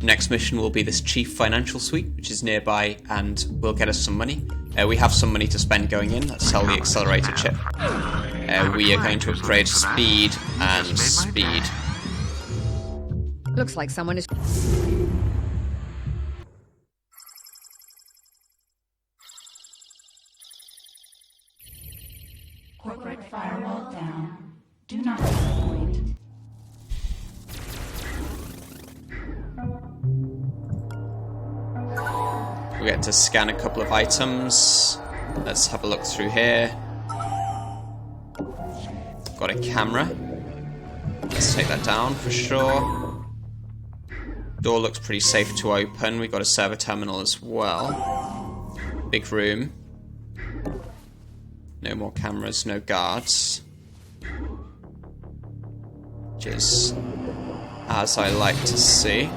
Next mission will be this Chief Financial Suite, which is nearby and will get us some money. We have some money to spend going in. Let's sell the accelerator chip. We are going to upgrade speed and speed. Looks like someone is... Corporate firewall down. Do not disappoint. We get to scan a couple of items. Let's have a look through here. Got a camera. Let's take that down for sure. Door looks pretty safe to open. We got a server terminal as well. Big room. No more cameras, no guards. Which is as I like to see.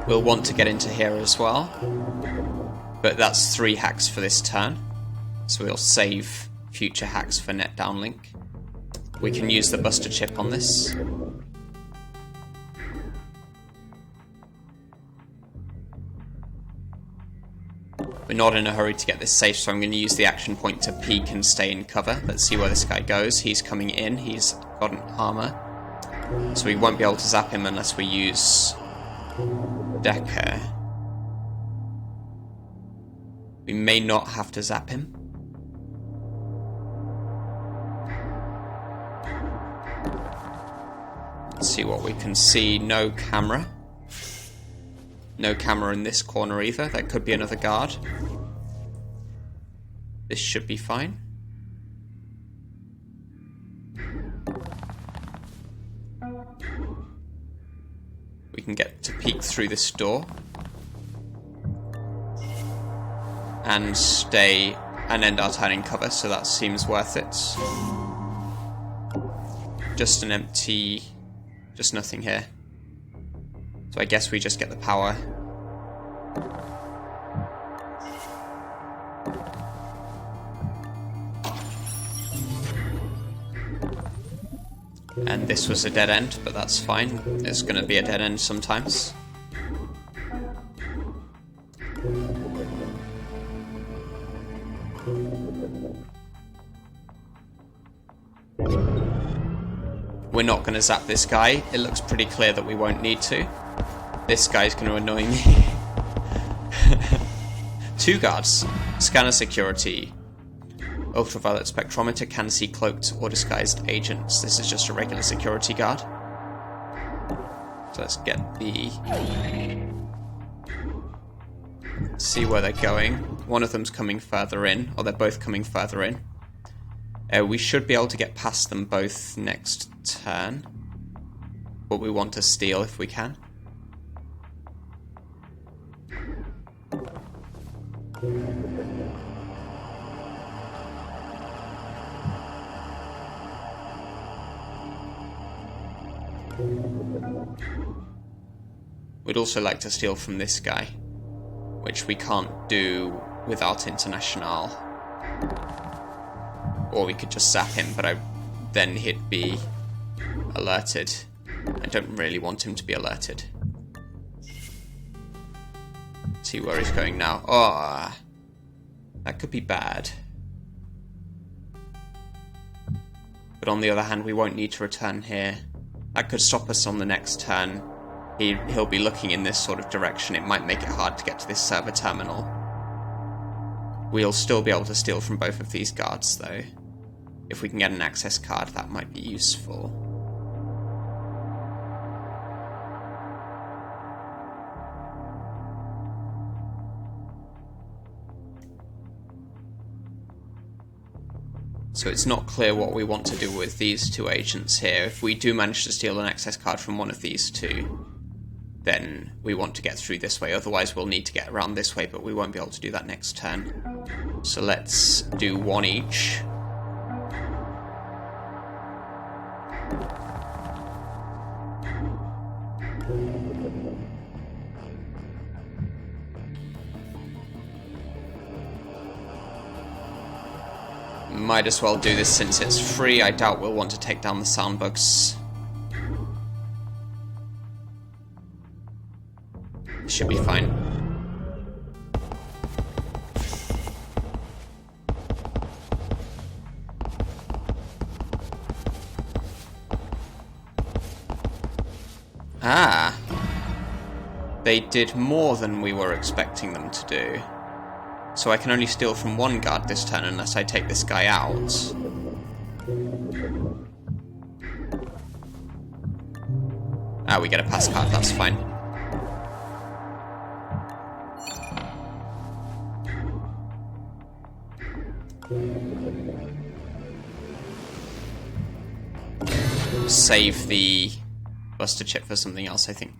We'll want to get into here as well. But that's 3 hacks for this turn. So we'll save future hacks for net downlink. We can use the buster chip on this. We're not in a hurry to get this safe, so I'm going to use the action point to peek and stay in cover. Let's see where this guy goes. He's coming in. He's got an armor. So we won't be able to zap him unless we use Decker. We may not have to zap him. Let's see what we can see. No camera. No camera in this corner either. There could be another guard. This should be fine. We can get to peek through this door. And stay and end our turn in cover, so that seems worth it. Just an empty... just nothing here. So I guess we just get the power. And this was a dead end, but that's fine. It's going to be a dead end sometimes. We're not going to zap this guy. It looks pretty clear that we won't need to. This guy's going to annoy me. 2 guards. Scanner security. Ultraviolet spectrometer can see cloaked or disguised agents. This is just a regular security guard. So let's get the... see where they're going. One of them's coming further in, or they're both coming further in. We should be able to get past them both next turn. But we want to steal if we can. We'd also like to steal from this guy, which we can't do without Internationale. Or we could just zap him, but then he'd be alerted. I don't really want him to be alerted. See where he's going now. Oh, that could be bad. But on the other hand, we won't need to return here. That could stop us on the next turn. He'll be looking in this sort of direction. It might make it hard to get to this server terminal. We'll still be able to steal from both of these guards, though. If we can get an access card, that might be useful. So it's not clear what we want to do with these 2 agents here. If we do manage to steal an access card from one of these 2, then we want to get through this way. Otherwise we'll need to get around this way, but we won't be able to do that next turn. So let's do 1 each. Might as well do this since it's free. I doubt we'll want to take down the sound bugs. Should be fine. Ah! They did more than we were expecting them to do. So I can only steal from one guard this turn unless I take this guy out. Ah, we get a pass card, that's fine. Save the Buster chip for something else, I think.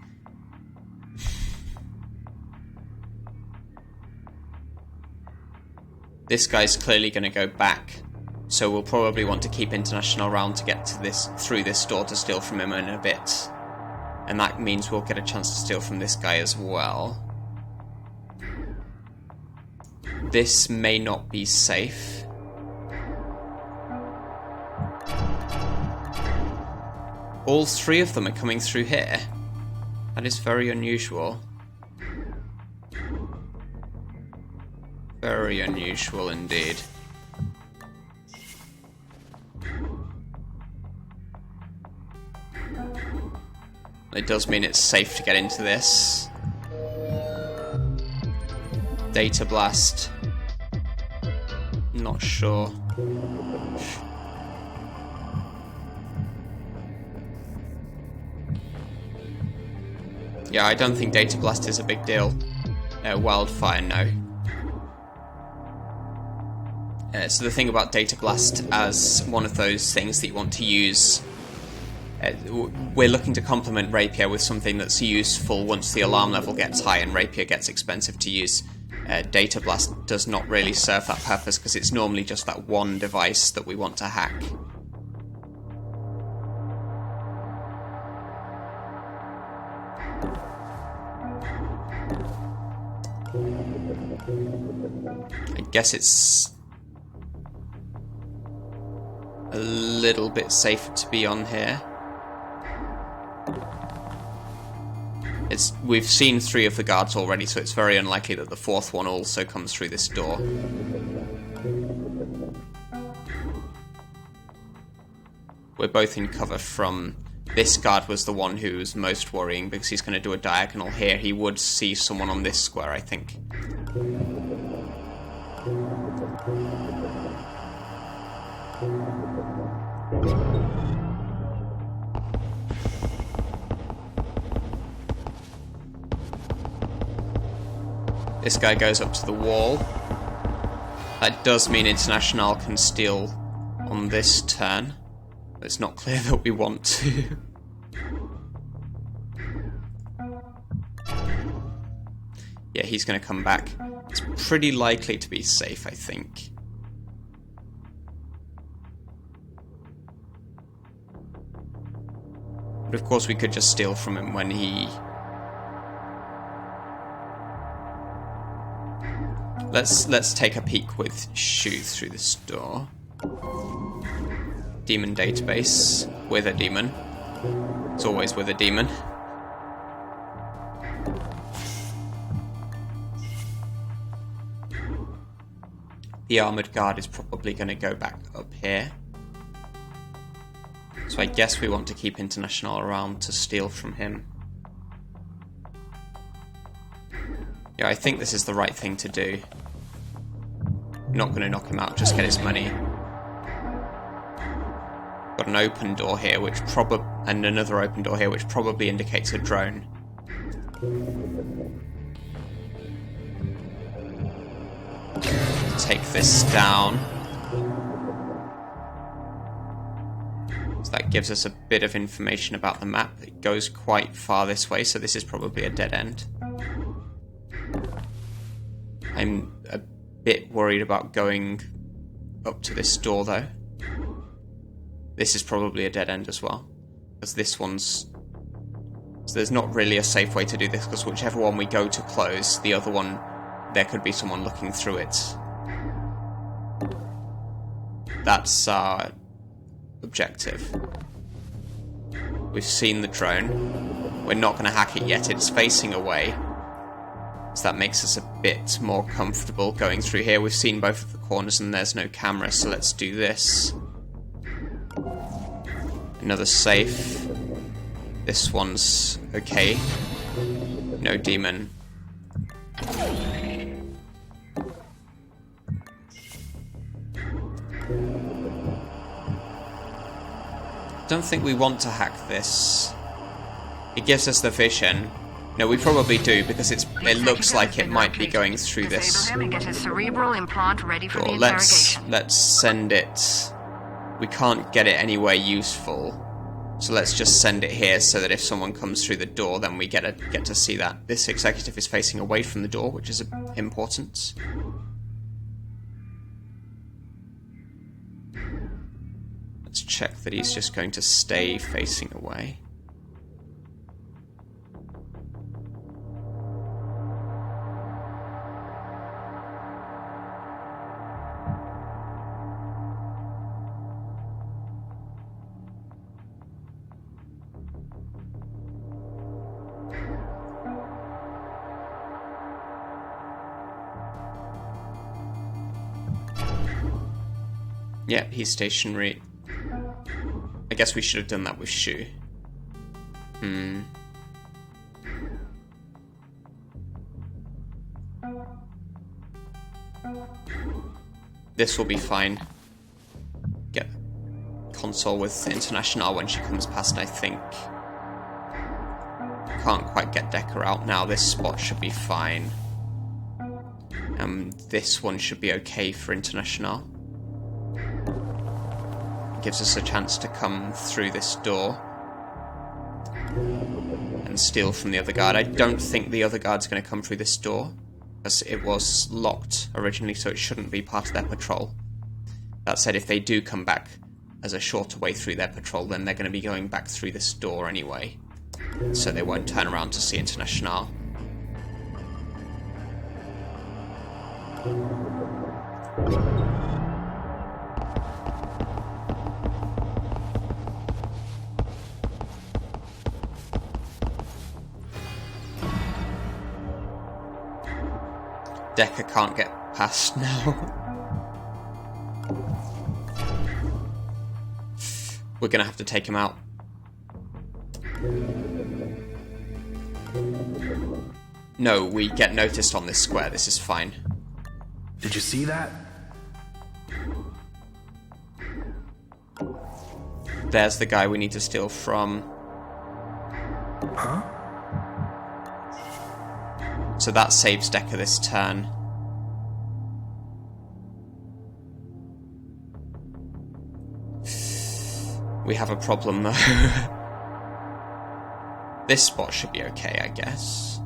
This guy's clearly going to go back, so we'll probably want to keep International around to get to this through this door to steal from him in a bit. And that means we'll get a chance to steal from this guy as well. This may not be safe. All three of them are coming through here. That is very unusual. Very unusual indeed. It does mean it's safe to get into this. Data blast. Not sure. Yeah, I don't think Data Blast is a big deal. Wildfire, no. So the thing about Data Blast as one of those things that you want to use, we're looking to complement Rapier with something that's useful once the alarm level gets high and Rapier gets expensive to use. Data Blast does not really serve that purpose because it's normally just that one device that we want to hack. I guess it's a little bit safer to be on here. We've seen 3 of the guards already, so it's very unlikely that the 4th one also comes through this door. We're both in cover from... This guard was the one who was most worrying because he's going to do a diagonal here. He would see someone on this square, I think. This guy goes up to the wall. That does mean Internationale can steal on this turn. But it's not clear that we want to. Yeah, he's going to come back. It's pretty likely to be safe, I think. But of course we could just steal from him when he... Let's take a peek with Shu through this door. Demon database. With a demon. It's always with a demon. The armoured guard is probably going to go back up here. So I guess we want to keep International around to steal from him. Yeah, I think this is the right thing to do. Not going to knock him out, just get his money. Got an open door here, which and another open door here, which probably indicates a drone. Take this down. So that gives us a bit of information about the map. It goes quite far this way, so this is probably a dead end. I'm a bit worried about going up to this door, though. This is probably a dead end as well, because this one's... So there's not really a safe way to do this, because whichever one we go to close, the other one, there could be someone looking through it. That's our objective. We've seen the drone. We're not going to hack it yet. It's facing away. So that makes us a bit more comfortable going through here. We've seen both of the corners and there's no camera, so let's do this. Another safe. This one's okay. No demon. Don't think we want to hack this. It gives us the vision. No, we probably do because it looks like it might be going through this door. Let's send it. We can't get it anywhere useful, so let's just send it here so that if someone comes through the door, then we get to see that. This executive is facing away from the door, which is important. Let's check that he's just going to stay facing away. Yeah, he's stationary. I guess we should have done that with Shu. This will be fine. Get console with Internationale when she comes past, I think. Can't quite get Decker out now. This spot should be fine. This one should be okay for Internationale. Gives us a chance to come through this door and steal from the other guard. I don't think the other guard's going to come through this door, because it was locked originally, so it shouldn't be part of their patrol. That said, if they do come back as a shorter way through their patrol, then they're going to be going back through this door anyway, so they won't turn around to see Internationale. Decker can't get past now. We're gonna have to take him out. No, we get noticed on this square. This is fine. Did you see that? There's the guy we need to steal from. Huh? So that saves Decker this turn. We have a problem though. This spot should be okay, I guess.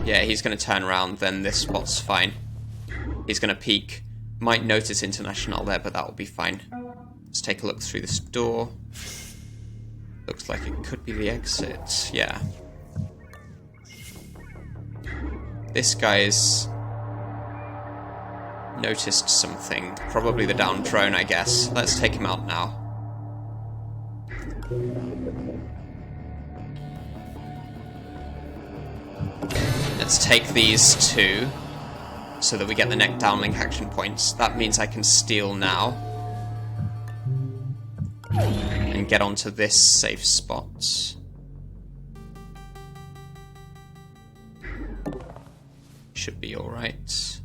Yeah, he's going to turn around, then this spot's fine. He's going to peek. Might notice Internationale there, but that will be fine. Let's take a look through this door. Looks like it could be the exit. Yeah. This guy's noticed something. Probably the down drone, I guess. Let's take him out now. Let's take these two so that we get the neck downlink action points. That means I can steal now and get onto this safe spot. Should be alright.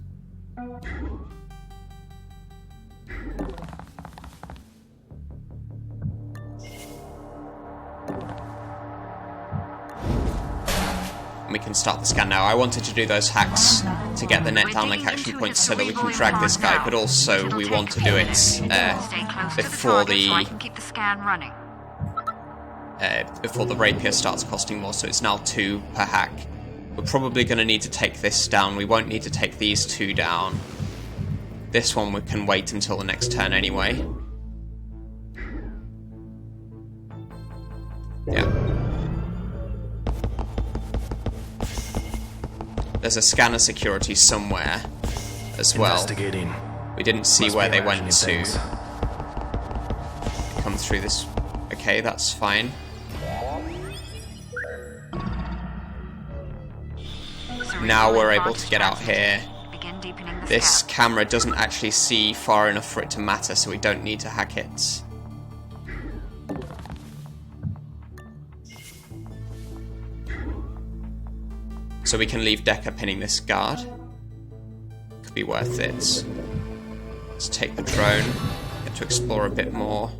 And we can start the scan now. I wanted to do those hacks to get the net downlink action points so that we can drag this guy, but also we want to do it before the Rapier starts costing more, so it's now 2 per hack. We're probably going to need to take this down. We won't need to take these 2 down. This one we can wait until the next turn anyway. Yeah. There's a scanner security somewhere as well. Investigating. We didn't see Must where be they went imagining to. things. Come through this. Okay, that's fine. Now we're able to get out here. This camera doesn't actually see far enough for it to matter, so we don't need to hack it. So we can leave Decker pinning this guard. Could be worth it. Let's take the drone. Get to explore a bit more.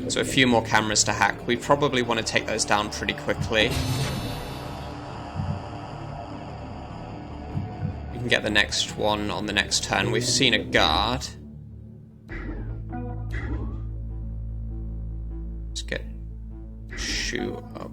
So a few more cameras to hack. We probably want to take those down pretty quickly. We can get the next one on the next turn. We've seen a guard. Let's get shoe up.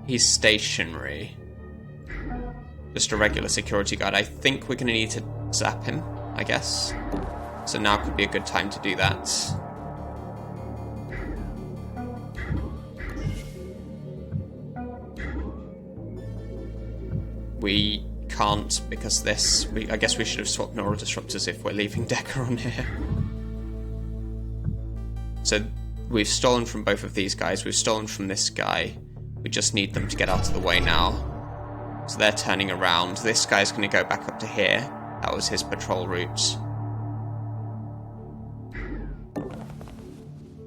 He's stationary. Just a regular security guard. I think we're going to need to zap him, I guess. So now could be a good time to do that. We can't because this... I guess we should have swapped neural disruptors if we're leaving Decker on here. So we've stolen from both of these guys. We've stolen from this guy. We just need them to get out of the way now. So they're turning around. This guy's going to go back up to here. That was his patrol route.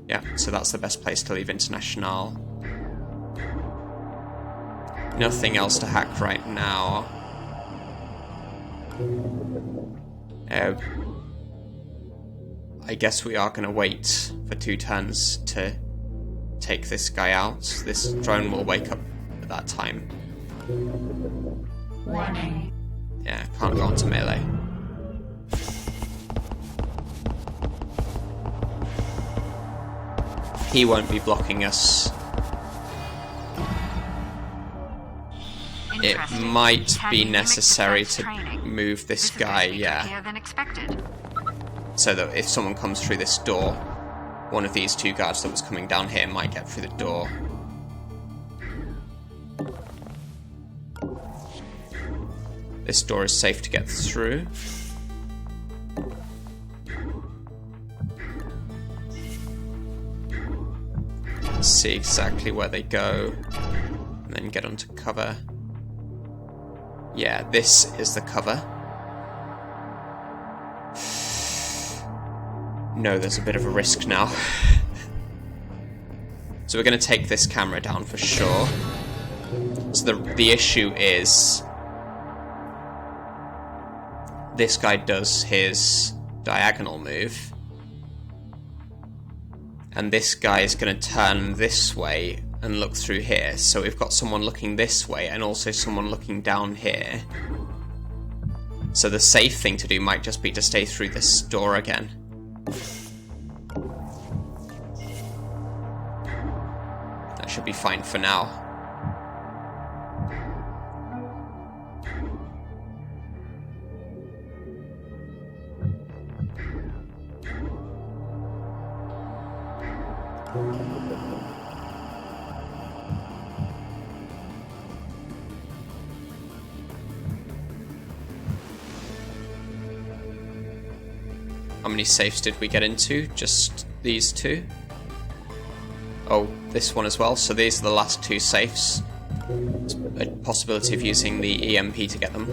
Yeah, so that's the best place to leave Internationale. Nothing else to hack right now. I guess we are going to wait for 2 turns to take this guy out. This drone will wake up at that time. Warning. Yeah, can't go onto melee. He won't be blocking us. It might be necessary to move this guy, yeah. So that if someone comes through this door, one of these 2 guards that was coming down here might get through the door. This door is safe to get through. Let's see exactly where they go, and then get onto cover. Yeah, this is the cover. No, there's a bit of a risk now. So we're going to take this camera down for sure. So the issue is this guy does his diagonal move, and this guy is going to turn this way and look through here. So we've got someone looking this way and also someone looking down here. So the safe thing to do might just be to stay through this door again. That should be fine for now. How many safes did we get into? Just these 2? Oh, this one as well. So these are the last 2 safes. There's a possibility of using the EMP to get them.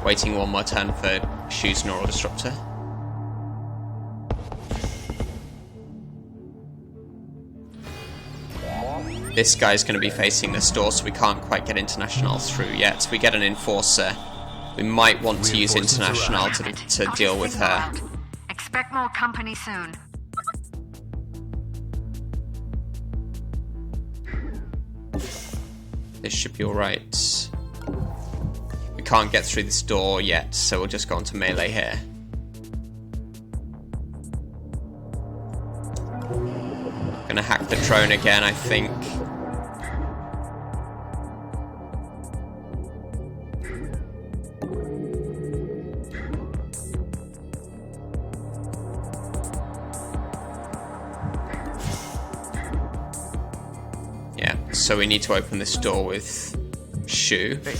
Waiting one more turn for Shu's neural disruptor. This guy's going to be facing this door, so we can't quite get Internationale through yet. We get an enforcer. We might want to use Internationale to deal with her. Expect more company soon. This should be alright. We can't get through this door yet, so we'll just go on to melee here. Gonna hack the drone again, I think. Yeah, so we need to open this door with Shu. Hey,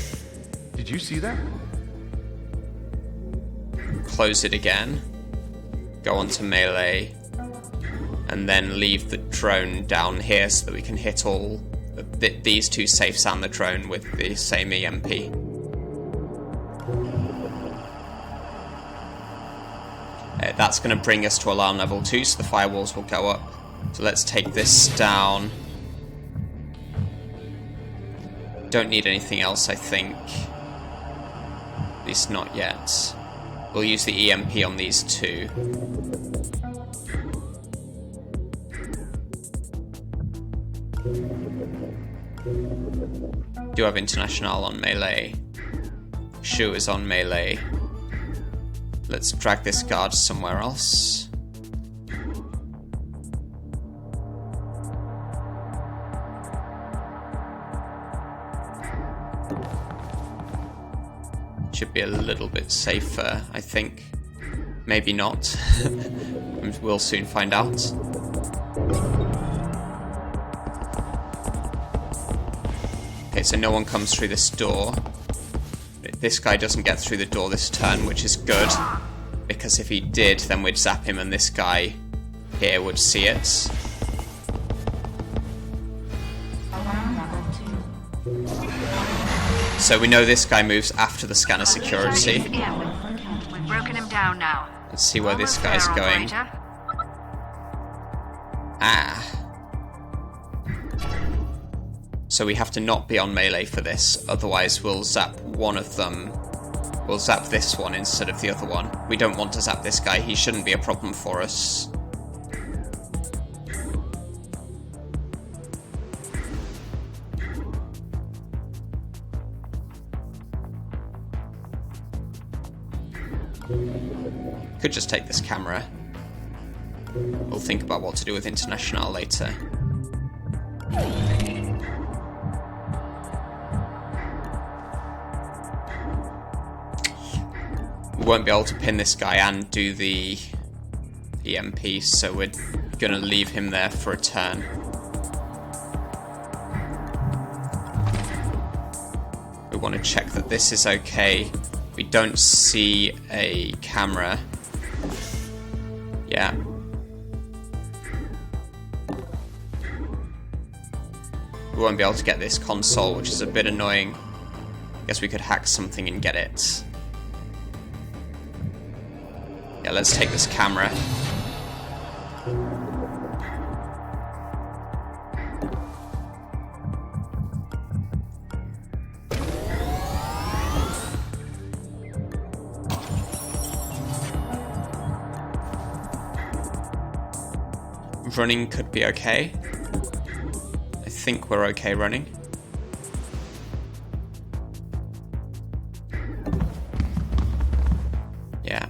did you see that? Close it again. Go on to melee. And then leave the drone down here so that we can hit all these two safes and the drone with the same EMP. That's going to bring us to alarm level 2, so the firewalls will go up. So let's take this down. Don't need anything else, I think. At least not yet. We'll use the EMP on these two. Do have Internationale on melee. Shu is on melee. Let's drag this guard somewhere else. Should be a little bit safer, I think. Maybe not. We'll soon find out. Okay, so no one comes through this door. This guy doesn't get through the door this turn, which is good. Because if he did, then we'd zap him and this guy here would see it. So we know this guy moves after the scanner security. We've broken him down now. Let's see where this guy's going. Ah. So we have to not be on melee for this, otherwise we'll zap one of them. We'll zap this one instead of the other one. We don't want to zap this guy, he shouldn't be a problem for us. Could just take this camera. We'll think about what to do with Internationale later. We won't be able to pin this guy and do the EMP, so we're gonna leave him there for a turn. We want to check that this is okay. We don't see a camera. Yeah. We won't be able to get this console, which is a bit annoying. Guess we could hack something and get it. Yeah, let's take this camera. Running could be okay. I think we're okay running. Yeah.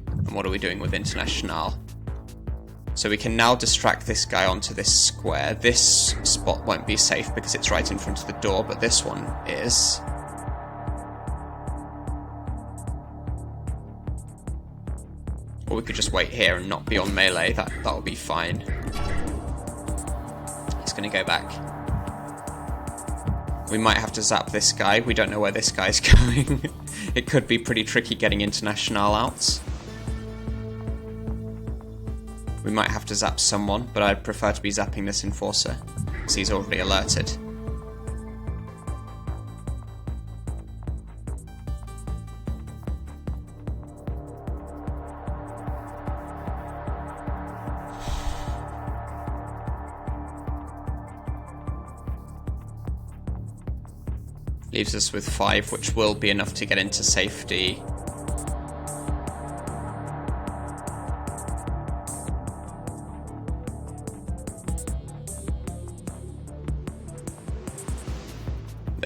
And what are we doing with Internationale? So we can now distract this guy onto this square. This spot won't be safe because it's right in front of the door, but this one is. Or we could just wait here and not be on melee. That'll be fine. He's gonna go back. We might have to zap this guy. We don't know where this guy's going. It could be pretty tricky getting Internationale out. We might have to zap someone, but I'd prefer to be zapping this enforcer, because he's already alerted. Leaves us with 5, which will be enough to get into safety.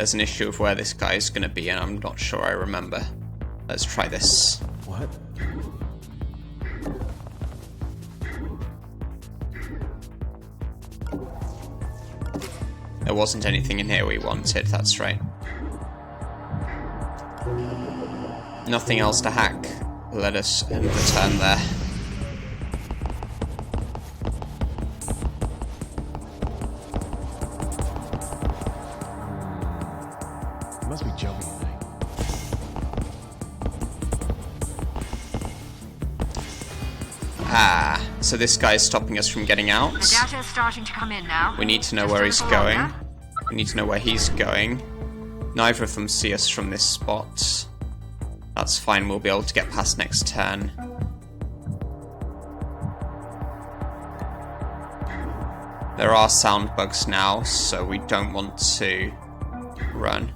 There's an issue of where this guy's going to be, and I'm not sure I remember. Let's try this. What? There wasn't anything in here we wanted, that's right. Nothing else to hack. Let us end the turn there. It must be jumping at night. Ah, so this guy's stopping us from getting out. The data is starting to come in now. We need to know Just where a he's little going. longer. We need to know where he's going. Neither of them see us from this spot. That's fine, we'll be able to get past next turn. There are sound bugs now, so we don't want to run.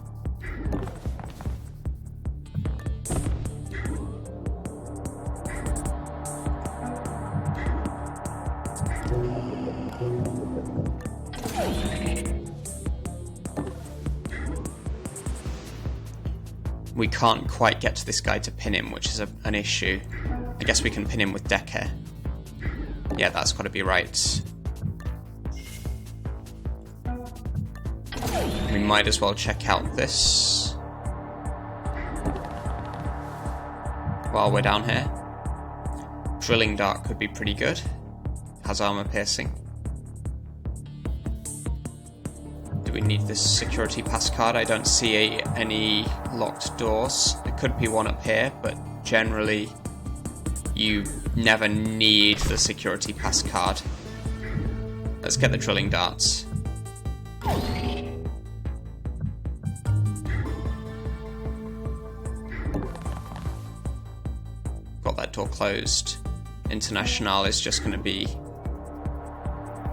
We can't quite get to this guy to pin him, which is an issue. I guess we can pin him with Decker. Yeah, that's got to be right. We might as well check out this while we're down here. Drilling Dart could be pretty good. Has armor piercing. Do we need this security pass card? I don't see any locked doors. There could be one up here, but generally you never need the security pass card. Let's get the drilling darts. Got that door closed. Internationale is just going to be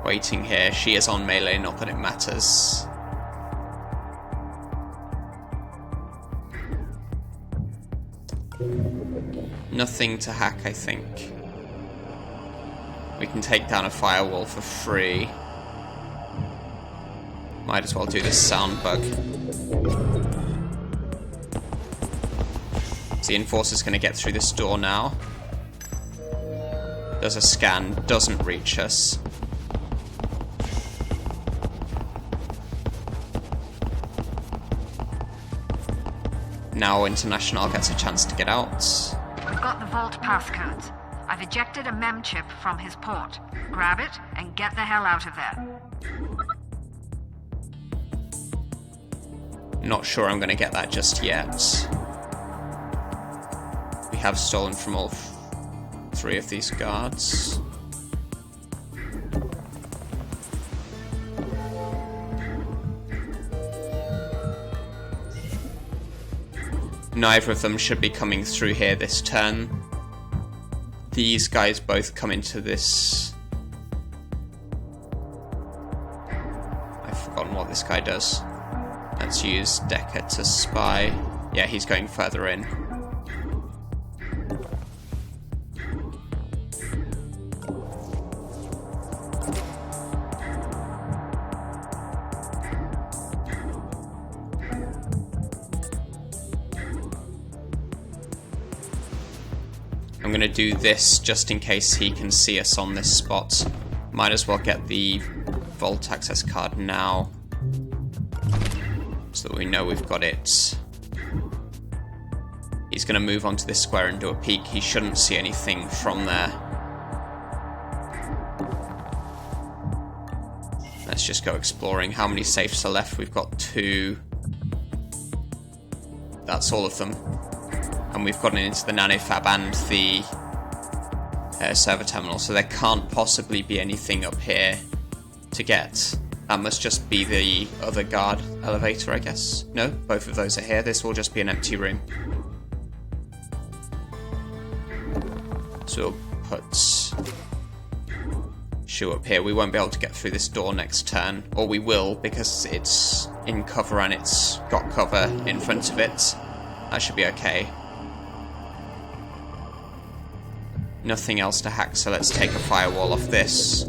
waiting here. She is on melee, not that it matters. Nothing to hack, I think. We can take down a firewall for free. Might as well do this sound bug. So the Enforcer's going to get through this door now. Does a scan, doesn't reach us. Now Internationale gets a chance to get out. We've got the vault passcodes. I've ejected a mem chip from his port. Grab it and get the hell out of there. Not sure I'm going to get that just yet. We have stolen from all three of these guards. Neither of them should be coming through here this turn. These guys both come into this... I've forgotten what this guy does. Let's use Decker to spy. Yeah, he's going further in. I'm going to do this just in case he can see us on this spot. Might as well get the vault access card now, so that we know we've got it. He's going to move onto this square and do a peek. He shouldn't see anything from there. Let's just go exploring. How many safes are left? We've got 2. That's all of them. And we've gotten into the nanofab and the server terminal, so there can't possibly be anything up here to get. That must just be the other guard elevator, I guess. No, both of those are here. This will just be an empty room. So we'll put Shoe up here. We won't be able to get through this door next turn, or we will, because it's in cover and it's got cover in front of it. That should be okay. Nothing else to hack, so let's take a firewall off this.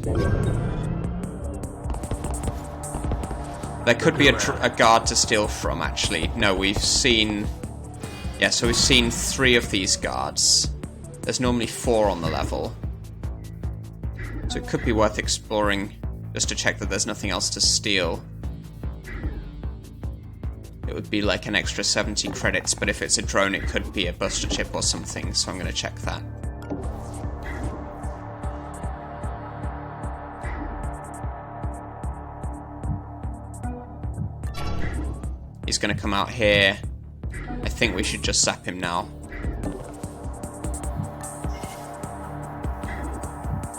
There could be a guard to steal from, actually. No, we've seen... Yeah, so we've seen 3 of these guards. There's normally 4 on the level. So it could be worth exploring just to check that there's nothing else to steal. It would be like an extra 70 credits, but if it's a drone it could be a buster chip or something, so I'm going to check that. He's going to come out here. I think we should just zap him now.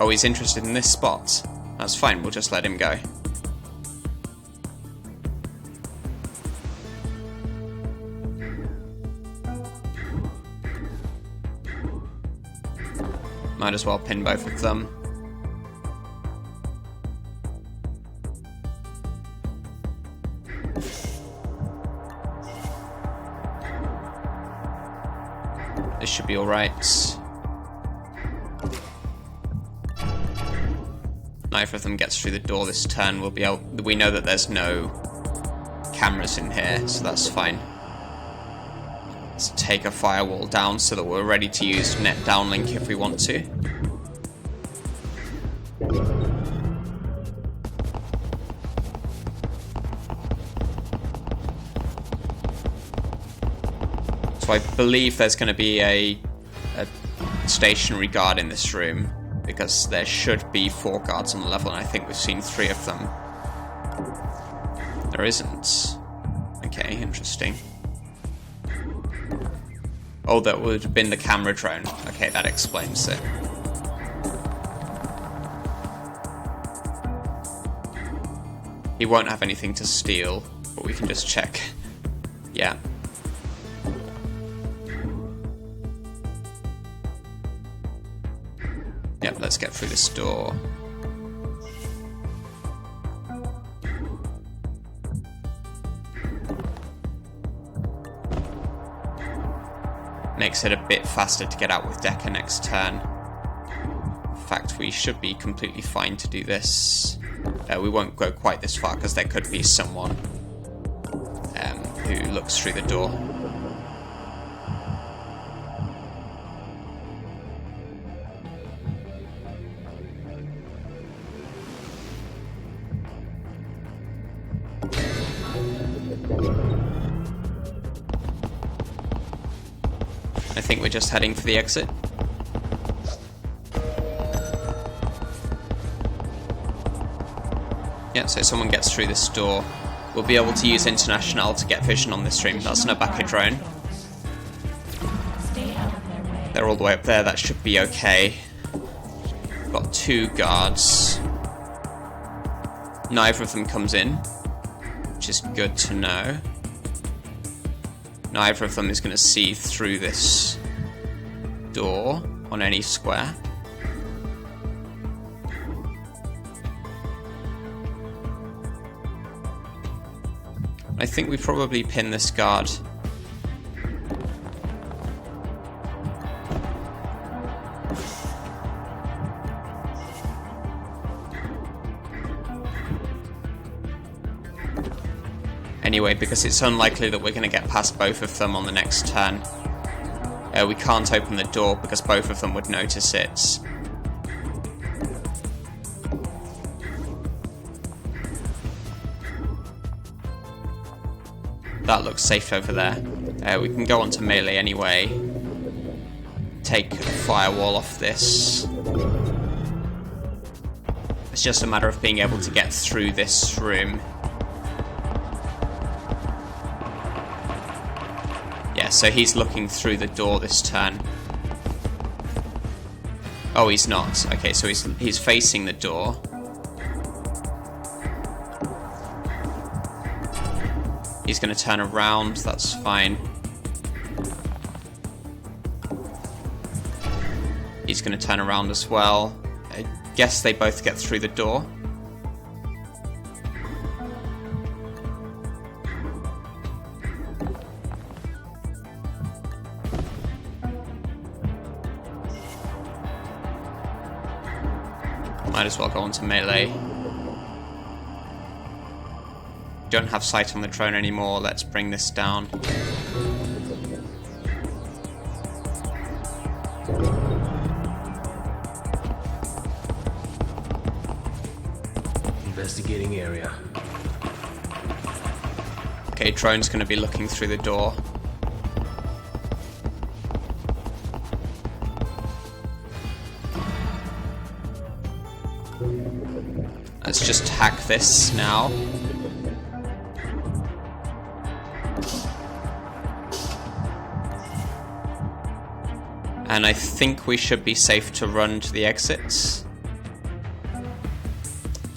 Oh, he's interested in this spot. That's fine, we'll just let him go. Might as well pin both of them. This should be alright. Neither of them gets through the door this turn. We know that there's no cameras in here, so that's fine. Let's take a firewall down so that we're ready to use net downlink if we want to. So I believe there's going to be a stationary guard in this room, because there should be 4 guards on the level, and I think we've seen 3 of them. There isn't. Okay, interesting. Oh, that would have been the camera drone. Okay, that explains it. He won't have anything to steal, but we can just check. Yeah. Yep, let's get through this door. Makes it a bit faster to get out with Decker next turn. In fact, we should be completely fine to do this. We won't go quite this far because there could be someone who looks through the door. I think we're just heading for the exit. Yeah, so someone gets through this door. We'll be able to use Internationale to get vision on this stream. That's an Abaka drone. They're all the way up there, that should be okay. Got 2 guards. Neither of them comes in, which is good to know. Neither of them is going to see through this door on any square. I think we probably pin this guard. Anyway, because it's unlikely that we're going to get past both of them on the next turn. We can't open the door because both of them would notice it. That looks safe over there. We can go on to melee anyway. Take a firewall off this. It's just a matter of being able to get through this room. Yeah, so he's looking through the door this turn. Oh, he's not. Okay, so he's facing the door. He's going to turn around, that's fine. He's going to turn around as well. I guess they both get through the door. Might as well go on to melee. Don't have sight on the drone anymore. Let's bring this down. Investigating area. Okay, drone's going to be looking through the door. Let's just hack this now. And I think we should be safe to run to the exits.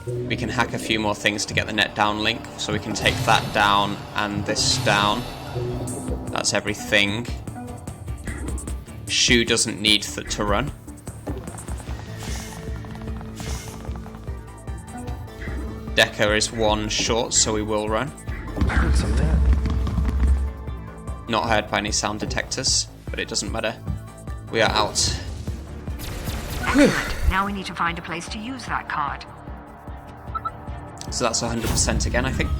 We can hack a few more things to get the net downlink, so we can take that down and this down. That's everything. Shu doesn't need to run. Decker is one short, so we will run. I heard some of that. Not heard by any sound detectors, but it doesn't matter. We are out. Excellent. Now we need to find a place to use that card. So that's 100% again, I think.